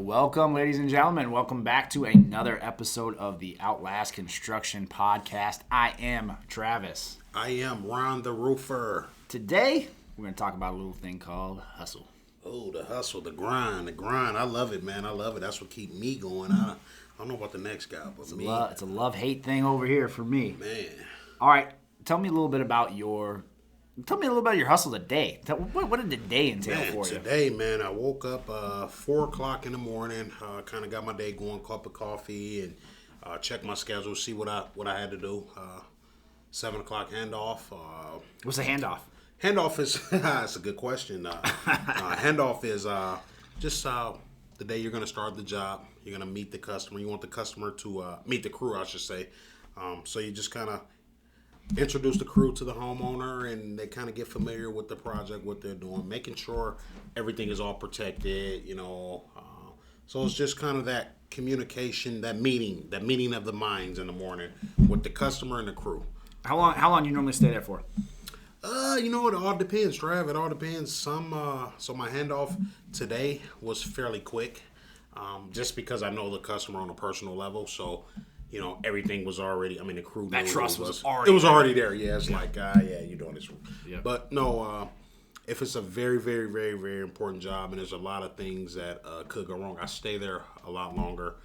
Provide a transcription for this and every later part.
Welcome, ladies and gentlemen. Welcome back to another episode of the OutLast Construction Podcast. I am Travis. I am Ron the Roofer. Today, we're going to talk about a little thing called hustle. Oh, the hustle, the grind. I love it, man. I love it. That's what keeps me going. I don't know about the next guy, but it's a love-hate thing over here for me. Man. All right, tell me a little bit about your hustle today. What did the day entail for you? Today, man, I woke up 4 o'clock in the morning, kind of got my day going, cup of coffee, and checked my schedule, see what I had to do. 7 o'clock handoff. What's a handoff? Handoff is, that's a good question. Handoff is just the day you're going to start the job. You're going to meet the customer. You want the customer to meet the crew, I should say. So you just kind of introduce the crew to the homeowner, and they kind of get familiar with the project, what they're doing, making sure everything is all protected, so it's just kind of that communication, that meeting of the minds in the morning with the customer and the crew. How long do you normally stay there for? It all depends, Trav. It all depends. So my handoff today was fairly quick, just because I know the customer on a personal level, so everything was already, the crew knew that trust was already there. It was already there. Yeah, it's like, you're doing this. Yeah. But no, if it's a very, very, very, very important job and there's a lot of things that could go wrong, I stay there a lot longer.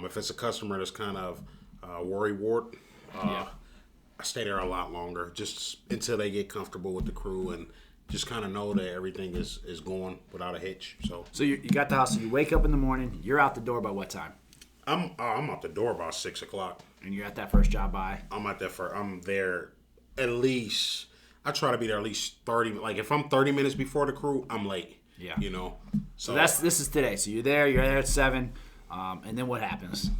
If it's a customer that's kind of worrywart, I stay there a lot longer, just until they get comfortable with the crew and just kind of know that everything is going without a hitch. So you got the hustle. You wake up in the morning. You're out the door by what time? I'm out the door about 6 o'clock. And you're at that first job by? I'm there at least. I try to be there at least 30. Like if I'm 30 minutes before the crew, I'm late. Yeah. So this is today. So you're there at 7, and then what happens?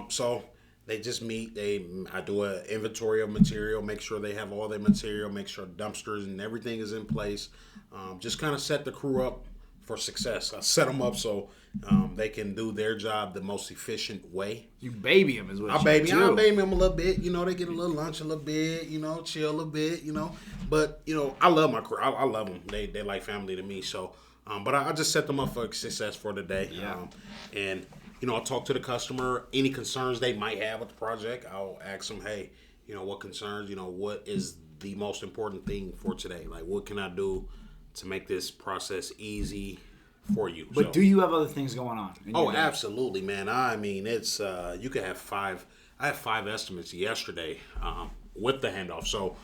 So they just meet. I do an inventory of material, make sure they have all their material, make sure dumpsters and everything is in place. Just kind of set the crew up for success. I set them up so they can do their job the most efficient way. You baby them is what I baby them a little bit. They get a little lunch a little bit, chill a little bit, But, I love my crew. I love them. They like family to me. So, but I just set them up for success for the day. Yeah. And, I'll talk to the customer. Any concerns they might have with the project, I'll ask them, hey, what concerns, what is the most important thing for today? Like, what can I do to make this process easy for you? But do you have other things going on? Oh, absolutely, man. It's you could have 5. I had 5 estimates yesterday with the handoff. So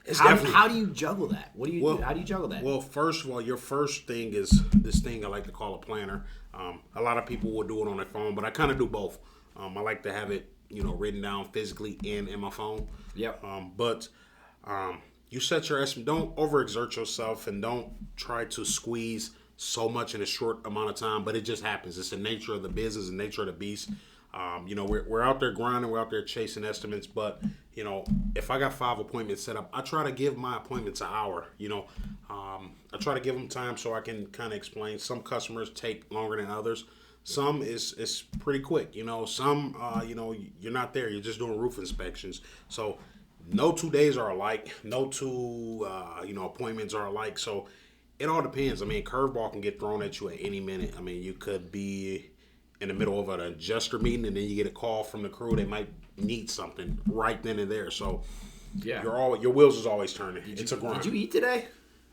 it's how do you juggle that? What do you do? How do you juggle that? Well, first of all, your first thing is this thing I like to call a planner. A lot of people will do it on their phone, but I kind of do both. I like to have it, written down physically and in my phone. Yep. But you set your estimate. Don't overexert yourself and don't try to squeeze so much in a short amount of time. But it just happens. It's the nature of the business, the nature of the beast. We're out there grinding. We're out there chasing estimates. But, if I got 5 appointments set up, I try to give my appointments an hour. I try to give them time so I can kind of explain. Some customers take longer than others. Some is pretty quick. Some, you're not there. You're just doing roof inspections. So no 2 days are alike. No 2, appointments are alike. So it all depends. Curveball can get thrown at you at any minute. You could be in the middle of an adjuster meeting and then you get a call from the crew. They might need something right then and there. So yeah, your wheels is always turning. It's a grind. Did you eat today?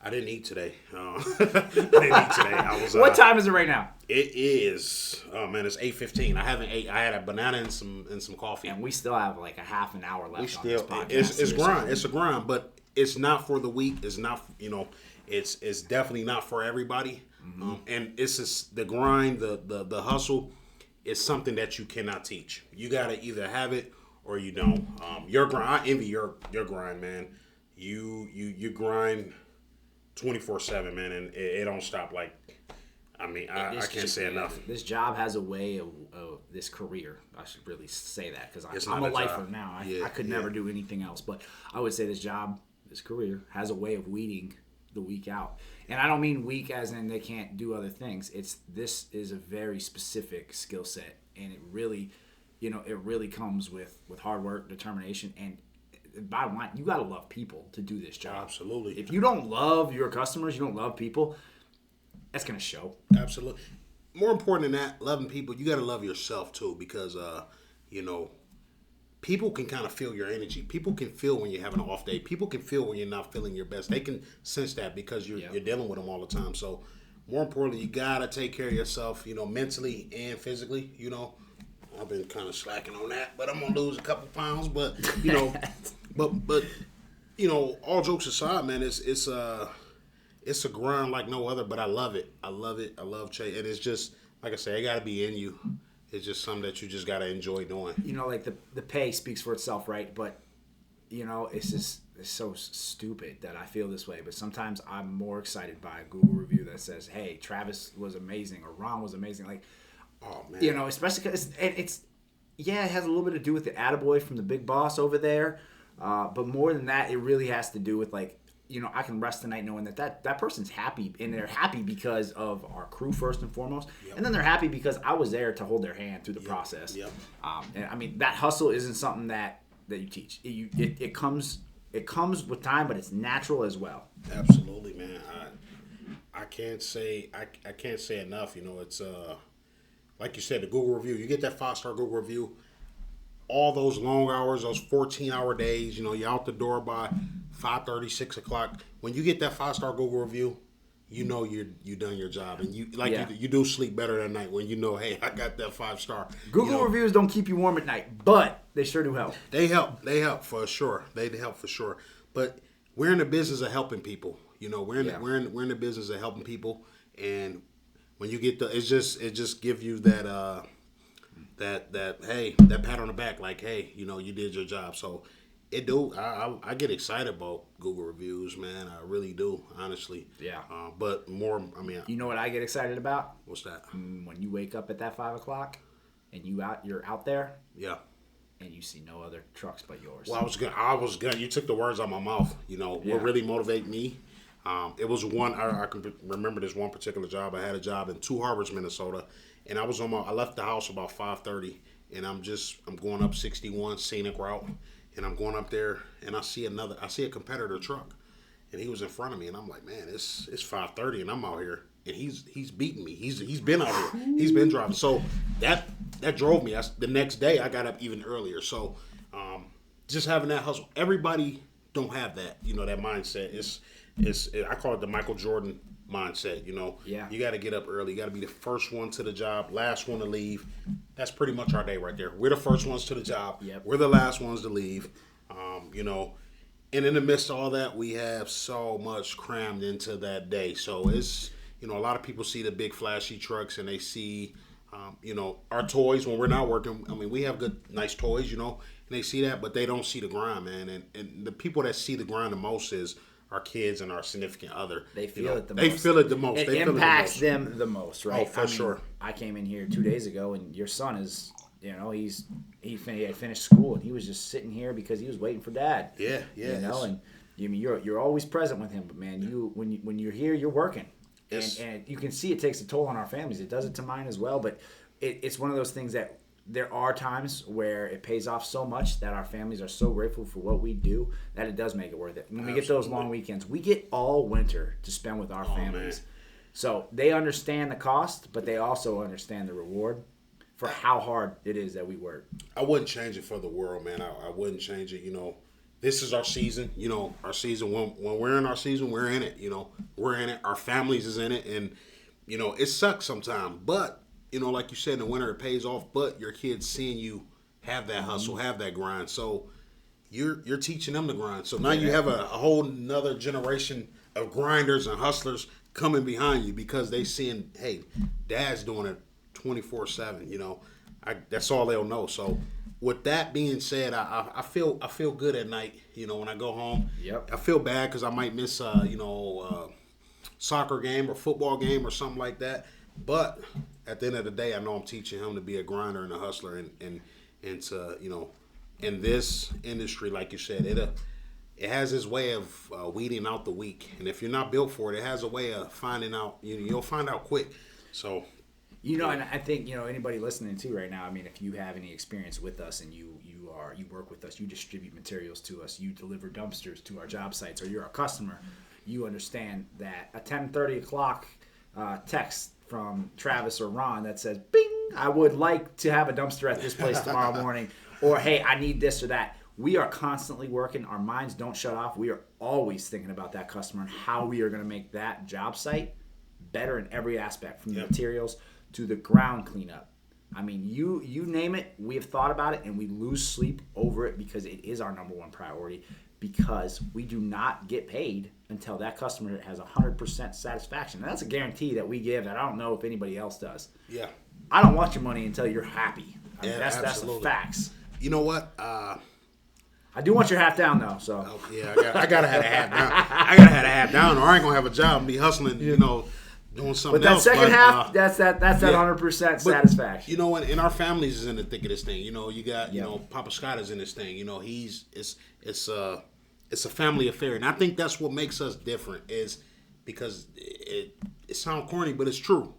I didn't eat today. I was. What time is it right now? It is. Oh man, it's 8:15. I haven't ate. I had a banana and some coffee. And we still have like a half an hour left. This podcast. It's grind. It's a grind, but it's not for the weak. It's not. It's definitely not for everybody. Mm-hmm. And it's just the grind, the hustle. Is something that you cannot teach. You gotta either have it or you don't. Your grind. I envy your grind, man. You grind 24/7, man, and it don't stop. Like, I can't say enough. This job has a way of this career. I should really say that because I'm a lifer now. I could never do anything else. But I would say this career has a way of weeding the week out. And I don't mean weak as in they can't do other things. This is a very specific skill set, and it really comes with hard work, determination, and bottom line, you got to love people to do this job. Absolutely. If you don't love your customers, you don't love people, that's going to show. Absolutely. more important than that, loving people, you got to love yourself too, because you know, people can kind of feel your energy. People can feel when you're having an off day. People can feel when you're not feeling your best. They can sense that because you're dealing with them all the time. So more importantly, you gotta take care of yourself, you know, mentally and physically. You know, I've been kind of slacking on that, but I'm gonna lose a couple pounds. But you know, but you know, all jokes aside, man, it's a grind like no other. But I love it. I love it. I love Che, and it's just like I say, it gotta be in you. It's just something that you just gotta enjoy doing. You know, like the pay speaks for itself, right? But you know, it's so stupid that I feel this way. But sometimes I'm more excited by a Google review that says, "Hey, Travis was amazing" or "Ron was amazing." Like, oh man, you know, especially because it's it has a little bit to do with the attaboy from the big boss over there. But more than that, it really has to do with like, you know, I can rest tonight knowing that person's happy, and they're happy because of our crew first and foremost, and then they're happy because I was there to hold their hand through the process. And I mean, that hustle isn't something that you teach. It comes with time, but it's natural as well. Absolutely, man. I can't say enough. You know, it's like you said, the Google review. You get that 5-star Google review. All those long hours, those 14-hour days. You know, you're out the door by 5:30, 6 o'clock. When you get that 5-star Google review, you know you done your job, and you do sleep better that night when you know, hey, I got that 5-star. Google reviews don't keep you warm at night, but they sure do help. They help for sure. They help for sure. But we're in the business of helping people. You know, we're in the business of helping people, and when you get it just give you that hey, that pat on the back, like, hey, you know, you did your job. So I get excited about Google reviews, man. I really do, honestly. Yeah. But more, I mean, you know what I get excited about? What's that? When you wake up at that 5 o'clock and you're out there. Yeah. And you see no other trucks but yours. Well, I was gonna. You took the words out of my mouth. You know, what really motivate me. It was one. I can remember this one particular job. I had a job in Two Harbors, Minnesota, and I left the house about 5:30, and I'm going up 61 scenic route, and I'm going up there, and I see a competitor truck, and he was in front of me, and I'm like, man, it's 5:30, and I'm out here, and he's beating me. He's been out here. He's been driving. So that drove me. The next day I got up even earlier. So just having that hustle. Everybody don't have that. You know, that mindset. I call it the Michael Jordan mindset. You know, you got to get up early. You got to be the first one to the job, last one to leave. That's pretty much our day right there. We're the first ones to the job. Yep. We're the last ones to leave. You know, and in the midst of all that, we have so much crammed into that day. So it's, you know, a lot of people see the big flashy trucks and they see, you know, our toys when we're not working. I mean, we have good, nice toys, you know, and they see that, but they don't see the grind, man. And the people that see the grind the most is our kids and our significant other. They feel it the most. They feel it the most. It impacts them the most, right? Oh, for sure. I came in here 2 days ago, and your son is, you know, he had finished school, and he was just sitting here because he was waiting for dad. Yeah. You know, and I mean, you're always present with him, but man, when you're here, you're working. And you can see it takes a toll on our families. It does it to mine as well, but it's one of those things that there are times where it pays off so much that our families are so grateful for what we do that it does make it worth it. When we get those long weekends, we get all winter to spend with our families. Man. So they understand the cost, but they also understand the reward for how hard it is that we work. I wouldn't change it for the world, man. I wouldn't change it. You know, this is our season. You know, our season. When we're in our season, we're in it. You know, we're in it. Our families is in it, and you know, it sucks sometimes. But you know, like you said, in the winter it pays off. But your kids seeing you have that hustle, have that grind, so you're teaching them to grind. So now you have a whole another generation of grinders and hustlers coming behind you because they seeing, hey, dad's doing it 24/7. You know, that's all they'll know. So with that being said, I feel good at night. You know, when I go home, I feel bad because I might miss soccer game or football game or something like that. But at the end of the day, I know I'm teaching him to be a grinder and a hustler, and to, you know, in this industry, like you said, it has its way of weeding out the weak, and if you're not built for it, it has a way of finding out. You'll find out quick. So. You know, and I think, you know, anybody listening to right now, I mean, if you have any experience with us and you work with us, you distribute materials to us, you deliver dumpsters to our job sites, or you're a customer, you understand that a 10:30 o'clock text from Travis or Ron that says, bing, I would like to have a dumpster at this place tomorrow morning. Or, hey, I need this or that. We are constantly working. Our minds don't shut off. We are always thinking about that customer and how we are going to make that job site better in every aspect, from the materials to the ground cleanup. I mean, you name it, we have thought about it, and we lose sleep over it because it is our number one priority, because we do not get paid until that customer has 100% satisfaction. And that's a guarantee that we give that I don't know if anybody else does. Yeah. I don't want your money until you're happy. I mean, that's the facts. You know what? I do want your half down, though. So I gotta have a half down. I gotta have a half down, or I ain't gonna have a job and be hustling. You know, doing something else. But that second half, that's that 100% satisfaction. You know, and our families is in the thick of this thing. You know, you got you know Papa Scott is in this thing. You know, it's a family affair, and I think that's what makes us different. Is because it sounds corny, but it's true.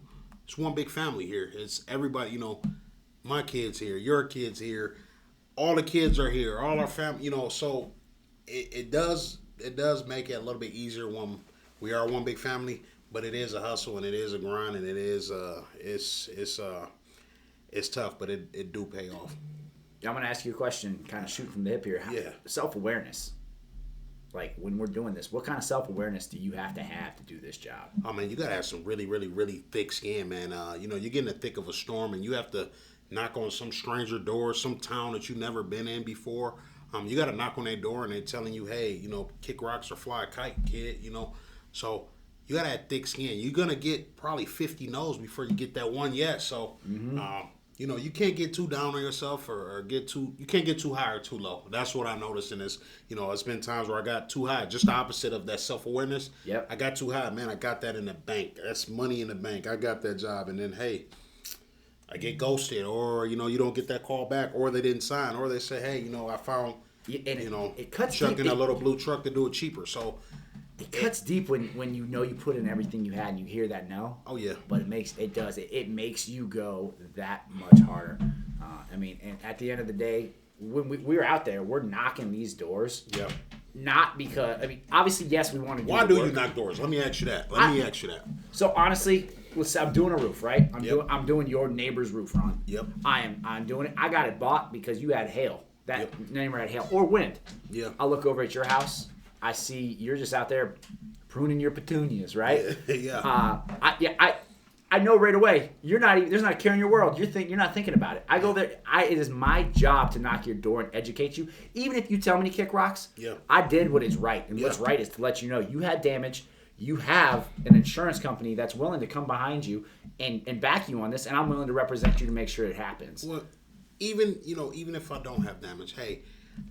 It's one big family here. It's everybody. You know, my kids here, your kids here. All the kids are here. All our family, you know, so it does make it a little bit easier when we are one big family. But it is a hustle and it is a grind and it is it's tough, but it do pay off. I'm gonna ask you a question, kind of shoot from the hip here. Self-awareness. Like when we're doing this, what kind of self-awareness do you have to do this job? Oh man, you gotta have some really, really, really thick skin, man. You know, you're getting the thick of a storm, and you have to knock on some stranger door, some town that you've never been in before. You got to knock on their door and they're telling you, hey, you know, kick rocks or fly a kite, kid, you know. So you got to have thick skin. You're going to get probably 50 no's before you get that one yes. So, you know, you can't get too down on yourself or you can't get too high or too low. That's what I noticed in this. You know, it's been times where I got too high, just the opposite of that self-awareness. Yep. I got too high, man. I got that in the bank. That's money in the bank. I got that job. And then, hey, I get ghosted, or you know, you don't get that call back, or they didn't sign, or they say, hey, you know, I found, you know, it cuts Chuck deep. in a little blue truck to do it cheaper. So it cuts deep when you know you put in everything you had and you hear that no. Oh yeah. But it makes you go that much harder. I mean, and at the end of the day, when we're out there, we're knocking these doors. Yeah. Not because, I mean, obviously, yes, we want to do Why do you knock doors? Let me ask you that. So honestly, I'm doing a roof, right? I'm doing your neighbor's roof, Ron. Yep. I'm doing it. I got it bought because you had hail. That neighbor had hail or wind. Yeah. I look over at your house. I see you're just out there pruning your petunias, right? Yeah. I know right away. You're not even. There's not a care in your world. You're not thinking about it. I go there. It is my job to knock your door and educate you. Even if you tell me to kick rocks, I did what is right, and what's right is to let you know you had damage. You have an insurance company that's willing to come behind you and back you on this, and I'm willing to represent you to make sure it happens. Well, even if I don't have damage, hey,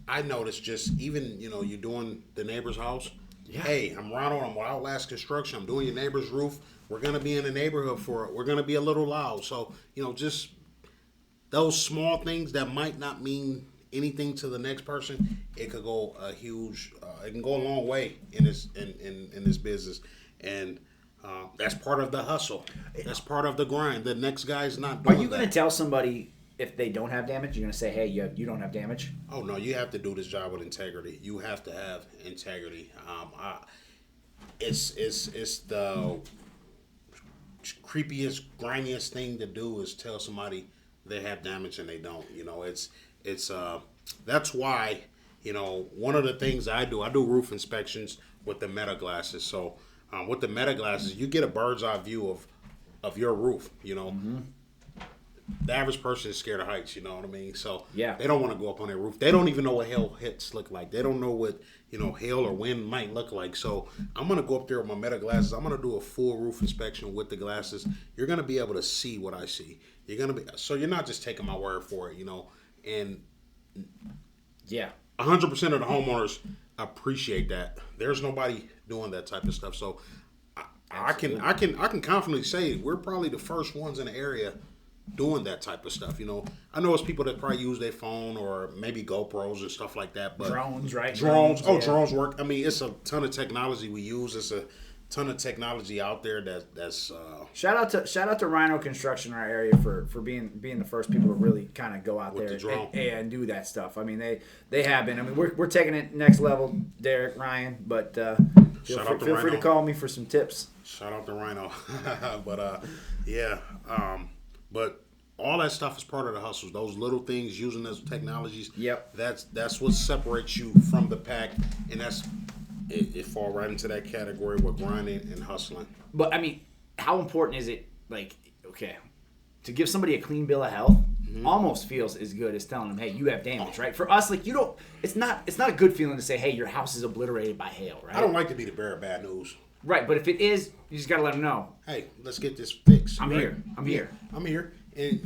I noticed just even you're doing the neighbor's house. Yeah. Hey, I'm Ronald. I'm with OutLast Construction. I'm doing your neighbor's roof. We're going to be in the neighborhood for it. We're going to be a little loud. So, just those small things that might not mean anything to the next person, it could go it can go a long way in this business. And that's part of the hustle. That's part of the grind. The next guy's not doing that. Are you going to tell somebody if they don't have damage, you're going to say, hey, you don't have damage? Oh, no, you have to do this job with integrity. You have to have integrity. It's the creepiest, grimiest thing to do is tell somebody they have damage and they don't. That's why, one of the things I do roof inspections with the meta glasses. So with the meta glasses, you get a bird's eye view of your roof, Mm-hmm. The average person is scared of heights, you know what I mean? So yeah, they don't want to go up on their roof. They don't even know what hail hits look like. They don't know what, hail or wind might look like. So I'm going to go up there with my meta glasses. I'm going to do a full roof inspection with the glasses. You're going to be able to see what I see. So you're not just taking my word for it, and yeah, 100% of the homeowners appreciate that. There's nobody doing that type of stuff. So I can confidently say we're probably the first ones in the area doing that type of stuff. I know it's people that probably use their phone or maybe GoPros and stuff like that, but drones, right? Drones work. I mean, it's a ton of technology we use. It's a ton of technology out there that's shout out to Rhino Construction in our area for being the first people to really kind of go out there and do that stuff. I mean, they have been. I mean, we're taking it next level, Derek, Ryan, but Feel free to call me for some tips. Shout out to Rhino. But but all that stuff is part of the hustles. Those little things, using those technologies. Yep. That's what separates you from the pack, and it fall right into that category with grinding and hustling. But I mean, how important is it? Like, okay, to give somebody a clean bill of health almost feels as good as telling them, hey, you have damage, right? For us, like, you don't. It's not a good feeling to say, hey, your house is obliterated by hail, right? I don't like to be the bearer of bad news. Right, but if it is, you just gotta let them know. Hey, let's get this fixed. I'm here. I'm here. And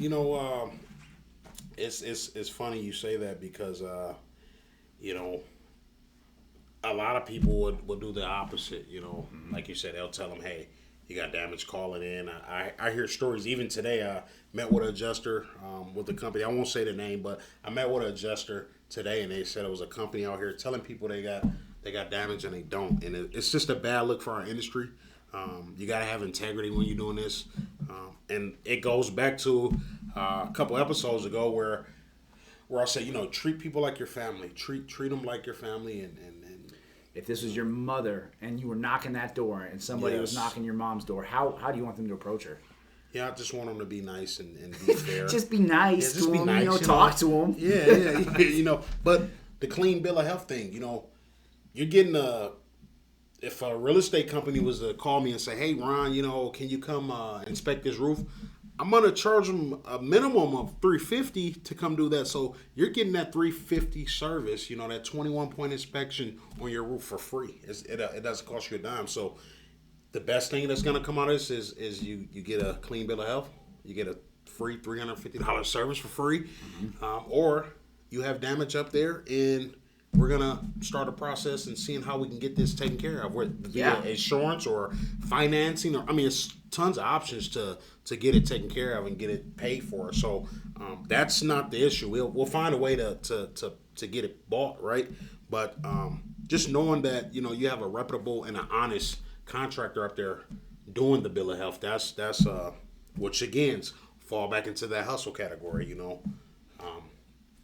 it's funny you say that because a lot of people would do the opposite. Like you said, they'll tell them, hey, you got damage, call it in. I hear stories. Even today, I met with an adjuster with the company. I won't say the name, but I met with an adjuster today, and they said it was a company out here telling people they got damage and they don't. And it's just a bad look for our industry. You got to have integrity when you're doing this. And it goes back to a couple episodes ago where I said, treat people like your family. Treat them like your family. And if this was your mother and you were knocking that door and somebody was knocking your mom's door, how do you want them to approach her? Yeah, I just want them to be nice and be fair. Just be nice to them, talk to them. Yeah. But the clean bill of health thing, you're getting if a real estate company was to call me and say, hey, Ron, can you come inspect this roof? I'm going to charge them a minimum of $350 to come do that. So you're getting that $350 service, that 21-point inspection on your roof for free. It doesn't cost you a dime. So the best thing that's going to come out of this is you get a clean bill of health. You get a free $350 service for free. Or you have damage up there and we're going to start a process and seeing how we can get this taken care of via insurance or financing. It's tons of options to get it taken care of and get it paid for. So that's not the issue. We'll find a way to get it bought, right? But just knowing that, you have a reputable and an honest contractor up there doing the bill of health, that's which again fall back into that hustle category,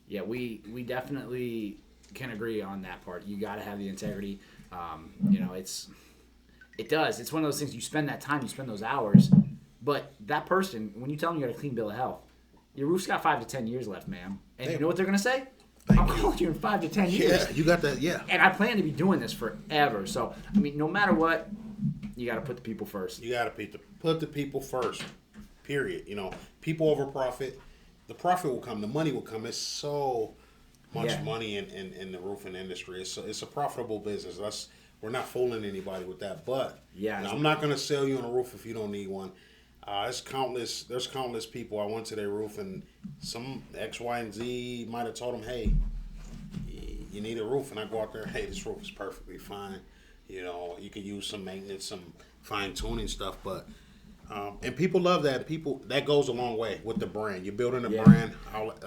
Yeah, we definitely can agree on that part. You got to have the integrity. It's one of those things. You spend that time, you spend those hours, but that person, when you tell them you got a clean bill of health, your roof's got 5 to 10 years left, ma'am. And you know what they're gonna say? I'll call you in 5 to 10 years. Yeah, you got that. Yeah. And I plan to be doing this forever. So no matter what, you got to put the people first. You got to put the people first. Period. People over profit. The profit will come. The money will come. It's so much money in the roofing industry. It's a profitable business. We're not fooling anybody with that. But I'm not going to sell you on a roof if you don't need one. There's countless people. I went to their roof and some X, Y, and Z might have told them, hey, you need a roof. And I go out there, hey, this roof is perfectly fine. You can use some maintenance, some fine tuning stuff, but and people love that. That goes a long way with the brand. You're building a brand.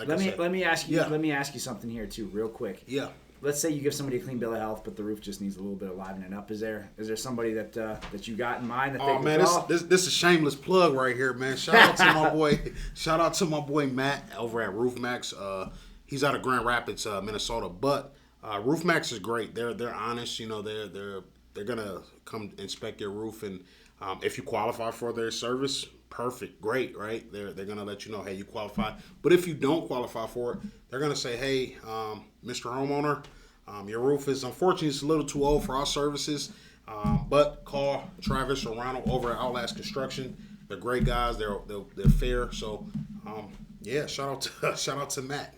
Let me ask you something here too, real quick. Yeah. Let's say you give somebody a clean bill of health, but the roof just needs a little bit of livening up. Is there somebody that you got in mind that this is a shameless plug right here, man. Shout out to my boy. Shout out to my boy Matt over at Roof Max. He's out of Grand Rapids, Minnesota. But Roof Max is great. They're honest. They're gonna come inspect your roof, and if you qualify for their service, perfect, great, right? They're gonna let you know, hey, you qualify. But if you don't qualify for it, they're gonna say, hey, Mr. Homeowner, your roof is unfortunately it's a little too old for our services, but call Travis or Ronald over at OutLast Construction. They're great guys. They're fair. So shout out to Matt.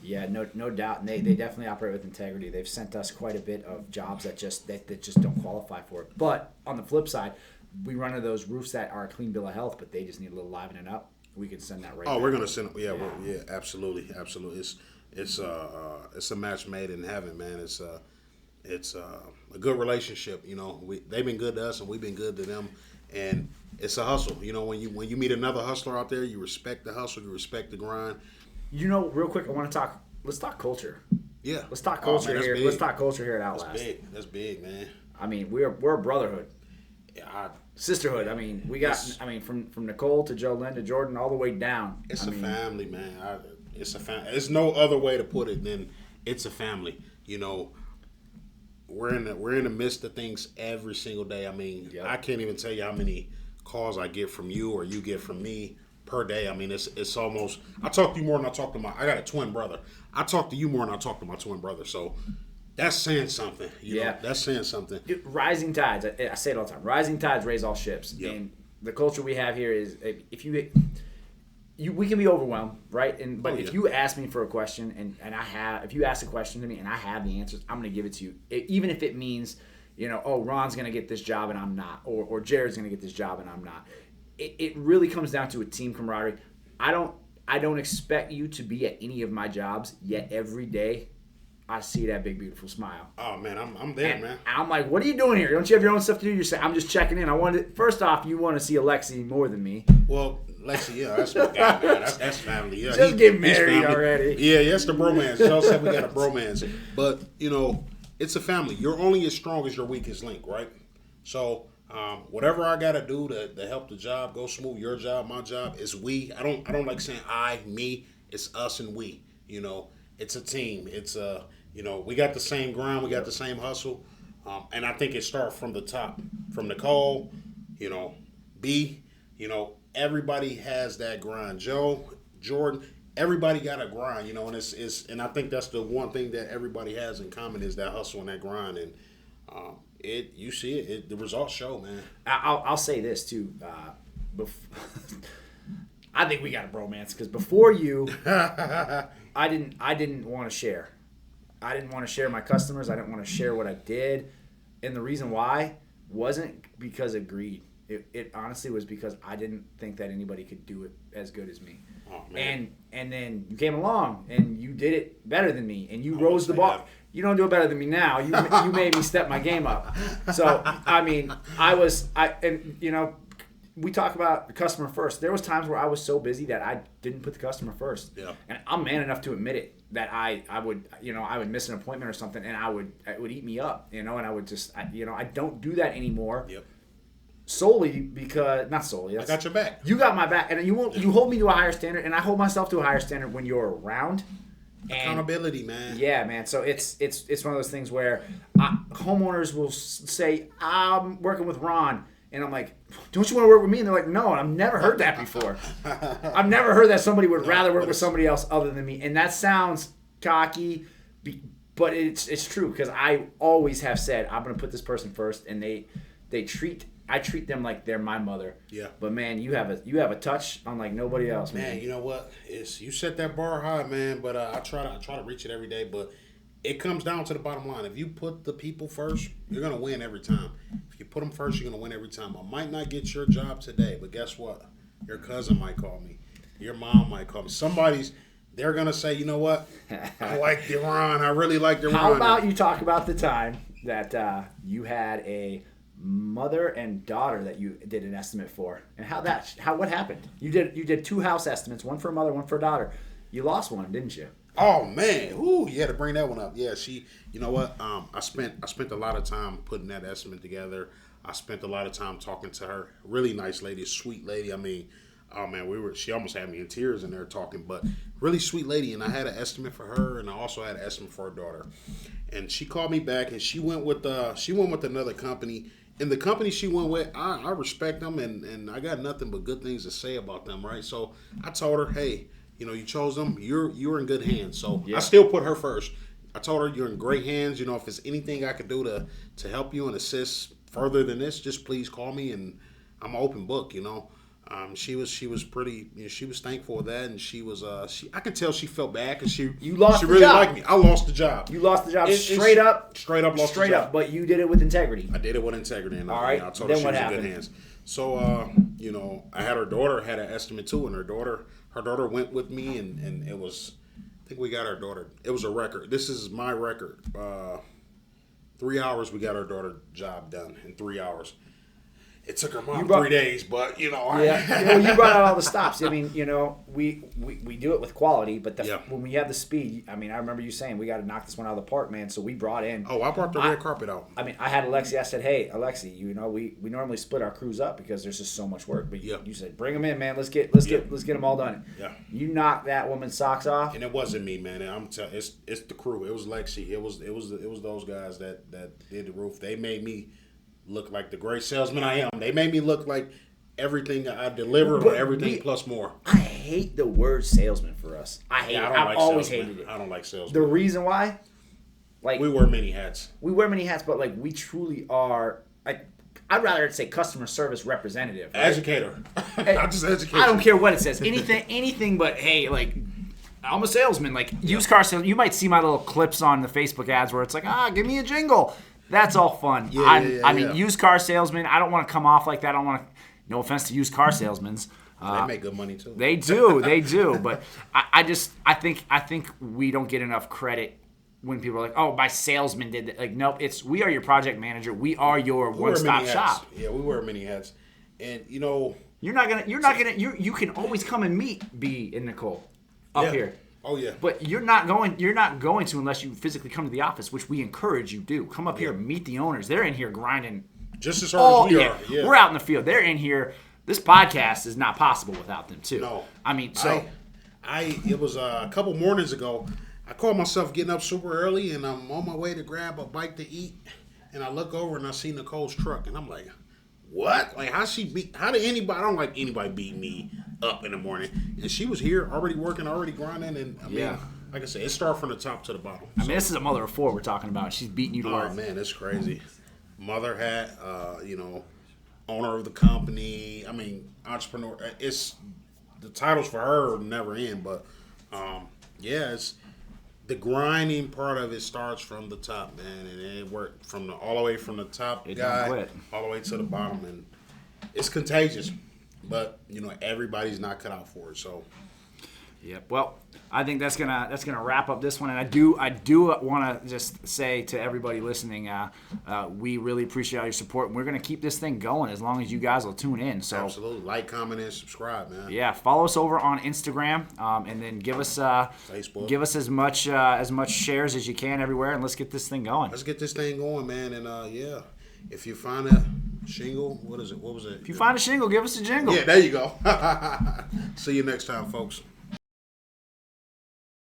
Yeah, no doubt. And they definitely operate with integrity. They've sent us quite a bit of jobs that just don't qualify for it. But on the flip side, we run into those roofs that are a clean bill of health, but they just need a little livening up. We can send that right. Oh, we're gonna send them. Yeah, absolutely. It's a match made in heaven, man. It's a good relationship. They've been good to us, and we've been good to them. And it's a hustle. When you meet another hustler out there, you respect the hustle, you respect the grind. Real quick, let's talk culture. Yeah. Let's talk culture here. Let's talk culture here at OutLast. That's big, man. We're a brotherhood. Yeah, sisterhood. We got. From Nicole to Jolene to Jordan, all the way down. It's a family, man. It's a family. There's no other way to put it than it's a family. we're in the midst of things every single day. I mean, I can't even tell you how many calls I get from you or you get from me per day. I mean, it's almost, I talk to you more than I talk to I got a twin brother. I talk to you more than I talk to my twin brother. So that's saying something. You know, that's saying something. Rising tides. I say it all the time. Rising tides raise all ships. Yep. And the culture we have here is if we can be overwhelmed, right? But if you ask me for a question if you ask a question to me and I have the answers, I'm going to give it to you. Even if it means, Ron's going to get this job and I'm not, or Jared's going to get this job and I'm not. It really comes down to a team camaraderie. I don't expect you to be at any of my jobs, yet every day I see that big, beautiful smile. Oh, man, I'm there, and man. I'm like, what are you doing here? Don't you have your own stuff to do? You're saying, I'm just checking in. First off, you want to see Alexi more than me. Well, Lexi, yeah, that's my guy, man. That's family. Yeah, just get married already. Yeah, that's the bromance. Y'all said we got a bromance. But, it's a family. You're only as strong as your weakest link, right? So, whatever I got to do to help the job go smooth, your job, my job, is we. I don't like saying I, me. It's us and we. It's a team. It's we got the same grind. We got the same hustle. And I think it starts from the top. From Nicole, B, everybody has that grind. Joe, Jordan, everybody got a grind, and and I think that's the one thing that everybody has in common is that hustle and that grind. And you see it. The results show, man. I'll say this too. I think we got a bromance because before you, I didn't want to share. I didn't want to share my customers. I didn't want to share what I did. And the reason why wasn't because of greed. It honestly was because I didn't think that anybody could do it as good as me. Oh, man. And then you came along and you did it better than me and you rose the bar. You don't do it better than me now. You made me step my game up. So I mean, we talk about the customer first. There was times where I was so busy that I didn't put the customer first. Yeah. And I'm man enough to admit it that I would miss an appointment or something and it would eat me up, and I would just I don't do that anymore. Yep. Solely because not solely. I got your back. You got my back, and you hold me to a higher standard, and I hold myself to a higher standard when you're around. Accountability, man. Yeah, man. So it's one of those things where homeowners will say, "I'm working with Ron," and I'm like, "Don't you want to work with me?" And they're like, "No." And I've never heard that before. I've never heard that somebody would rather work with somebody else other than me, and that sounds cocky, but it's true because I always have said I'm going to put this person first, and I treat them like they're my mother. Yeah. But man, you have a touch unlike nobody else, man. Man, you know what? You set that bar high, man. But I try to reach it every day. But it comes down to the bottom line. If you put the people first, you're gonna win every time. If you put them first, you're gonna win every time. I might not get your job today, but guess what? Your cousin might call me. Your mom might call me. They're gonna say, you know what? I like Deron. I really like Deron. How about you talk about the time that you had a mother and daughter that you did an estimate for, and what happened? You did 2 house estimates, one for a mother, one for a daughter. You lost one, didn't you? Oh man, you had to bring that one up. Yeah, you know what? I spent a lot of time putting that estimate together. I spent a lot of time talking to her. Really nice lady, sweet lady. I mean, oh man, she almost had me in tears in there talking, but really sweet lady. And I had an estimate for her, and I also had an estimate for her daughter. And she called me back, and she went with another company. And the company she went with, I respect them, and I got nothing but good things to say about them, right? So I told her, hey, you chose them. You're in good hands. So yeah. I still put her first. I told her you're in great hands. If there's anything I could do to help you and assist further than this, just please call me, and I'm an open book. She was pretty. She was thankful of that, and she was. I could tell she felt bad because she really liked me. I lost the job. You lost the job straight up. Lost the job. But you did it with integrity. I did it with integrity, and all right. I told her she was in good hands. So I had her daughter had an estimate too, and her daughter went with me, and it was. I think we got our daughter. It was a record. This is my record. 3 hours we got our daughter job done in 3 hours. It took her mom 3 days, but you brought out all the stops. I mean, we do it with quality, but when we have the speed, I mean, I remember you saying we got to knock this one out of the park, man. So we brought in. Oh, I brought the red carpet out. I mean, I had Alexi. I said, hey, Alexi, we normally split our crews up because there's just so much work. But you said, bring them in, man. Let's get them all done. Yeah. You knocked that woman's socks off. And it wasn't me, man. I'm telling you, it's the crew. It was Lexi. It was those guys that did the roof. They made me look like the great salesman I am. They made me look like everything I delivered or everything plus more. I hate the word salesman for us. I hate it. I've always hated it. I don't like salesman. The reason why? Like we wear many hats. But like we truly are like I'd rather say customer service representative. Right? Educator. Not just educator. I don't care what it says. Anything but hey, like I'm a salesman. Like used car salesman. You might see my little clips on the Facebook ads where it's like, give me a jingle. That's all fun. I mean, used car salesman, I don't want to come off like that. I don't want to, no offense to used car salesmen. They make good money too. They do. But I think we don't get enough credit when people are like, oh, my salesman did that. Like, nope, we are your project manager. We are your one-stop shop. Yeah, we wear many hats. And, you can always come and meet B and Nicole up here. Oh yeah, but you're not going to unless you physically come to the office, which we encourage you do. Come up here, meet the owners. They're in here grinding just as hard as we are. Yeah. We're out in the field. They're in here. This podcast is not possible without them too. No, I mean, so it was a couple mornings ago. I called myself getting up super early, and I'm on my way to grab a bite to eat, and I look over and I see Nicole's truck, and I'm like, what? Like, how did anybody? I don't like anybody beat me up in the morning. And she was here, already working, already grinding, and I mean, like I said, it started from the top to the bottom. I mean, this is a mother of four we're talking about. She's beating you to work. Oh man, it's crazy. Mother hat, owner of the company. I mean, entrepreneur. It's the titles for her never end, but it's the grinding part of it starts from the top, man, and it worked all the way from the top guy all the way to the bottom, and it's contagious. But everybody's not cut out for it. So, well, I think that's gonna wrap up this one, and I do want to just say to everybody listening, we really appreciate all your support, and we're gonna keep this thing going as long as you guys will tune in. So absolutely, like, comment, and subscribe, man. Yeah, follow us over on Instagram, and then give us Facebook. Give us as much shares as you can everywhere, and let's get this thing going. Let's get this thing going, man, and if you find a shingle, what is it? What was it? If you find a shingle, give us a jingle. Yeah, there you go. See you next time, folks.